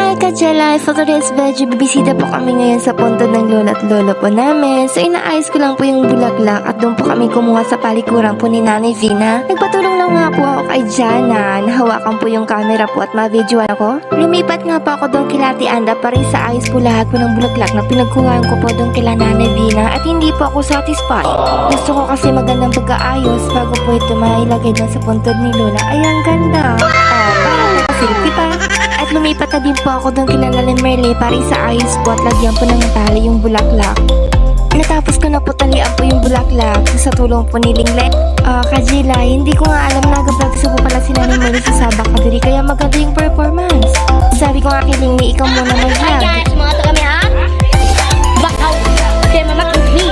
Hi Kachelay! For today's video, bibisita po kami ngayon sa puntod ng lola at lolo po namin. So inaayos ko lang po yung bulaklak at doon po kami kumuha sa palikuran po ni Nanay Vina. Nagpatulong lang nga po ako kay Jana. Nahawakan po yung camera po at ma-videoan ako. Lumipat nga po ako doon kila Ate Anda para sa ayos po lahat po ng bulaklak na pinagkuhaan ko po doon kila Nanay Vina at hindi po ako satisfied. Gusto ko kasi magandang pag-aayos bago po ito mailagay doon sa puntod ni lola. Ay, ang ganda! Parang selfie pa. At lumipat na din po ako doon kila Nanay Merle para sa ayos po at lagyan po ng tali yung bulaklak. Natapos ko na po talian po yung bulaklak sa tulong po ni Lingleng. Kajila, hindi ko nga alam na nag-practice po pala si Nanay Merle sa Sabak Kadiri kaya maganda yung performance. Sabi ko nga kay Lingleng, ikaw muna mag-vlog. Hi guys, mga to kami ha? Bakaw! Kasi mama kami!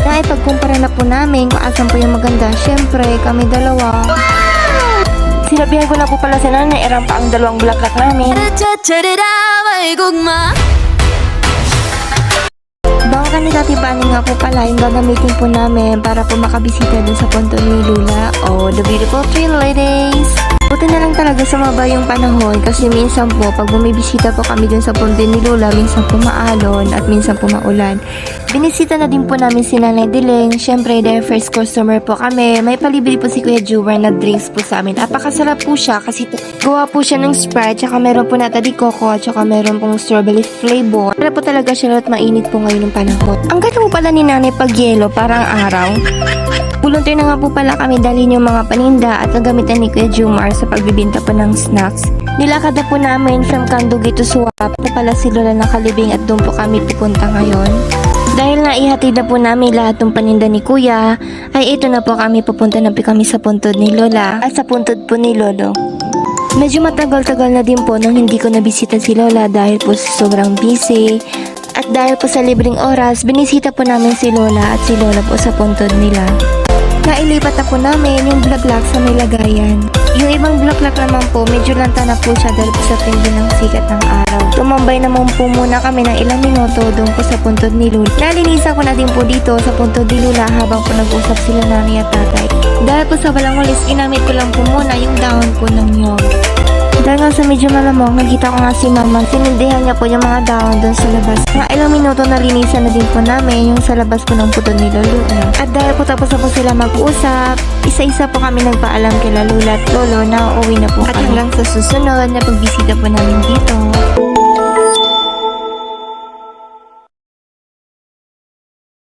Na ipagkumpara na po namin kung asan po yung maganda. Syempre, kami dalawa. Sinabihan ko na po pala si Nanay, iram pa ang dalawang bulaklak namin. Baka kanila tipanin nga po pala yung gagamitin po namin para po makabisita dun sa puntod ni Lula. Oh, the beautiful tree ladies! Buti na lang talaga sumaba yung panahon kasi minsan po pag bumibisita po kami dun sa puntod ni Lula, minsan po maalon at minsan po maulan. Binisita na din po namin si Nanay Dileng. Syempre, their first customer po kami. May palibili po si Kuya Juwer na drinks po sa amin. Napakasarap po siya kasi gawa po siya ng Sprite, tsaka meron po nata di coco, tsaka meron pong strawberry flavor. Para po talaga siya at mainit po ngayon ng panahon. Ang ganda po pala ni Nanay pag yelo, parang araw. Volunteer na nga po pala kami dalhin yung mga paninda at nagamitan ni Kuya Jumar sa pagbibinta po ng snacks. Nilakad na po namin from Kandugi to Suwap po pala si Lola ng Kalibing at doon po kami pupunta ngayon. Dahil naihatid na po namin lahat ng paninda ni Kuya, ay ito na po kami pupunta na po kami sa puntod ni Lola at sa puntod po ni Lolo. Medyo matagal-tagal na din po nang hindi ko nabisita si Lola dahil po sobrang busy. At dahil po sa libreng oras, binisita po namin si Lola at si Lola po sa puntod nila. Nailipat na po namin yung bulaklak sa may lagayan. Yung ibang bulaklak naman po, medyo lanta na po siya dahil po sa tindi ng sikat ng araw. Tumambay naman po muna kami ng ilang minuto doon po sa puntod ni Lula. Nalinisan ko na din po dito sa puntod ni Lula habang po nag-usap sila nanay at tatay. Dahil po sa walang ulis, ginamit ko lang po muna yung dahon po ng nyog. Dahil nga sa medyo malamok, nakita ko nga si mama, sinindihan niya po yung mga dahon doon sa labas. Mga ilang minuto nalinisan na din po namin yung sa labas po ng puto ni Lolo. At dahil po tapos na po sila mag-uusap, isa-isa po kami nagpaalam kay Lula at Lolo na uuwi na po kami. At hanggang sa susunod na pagbisita po namin dito.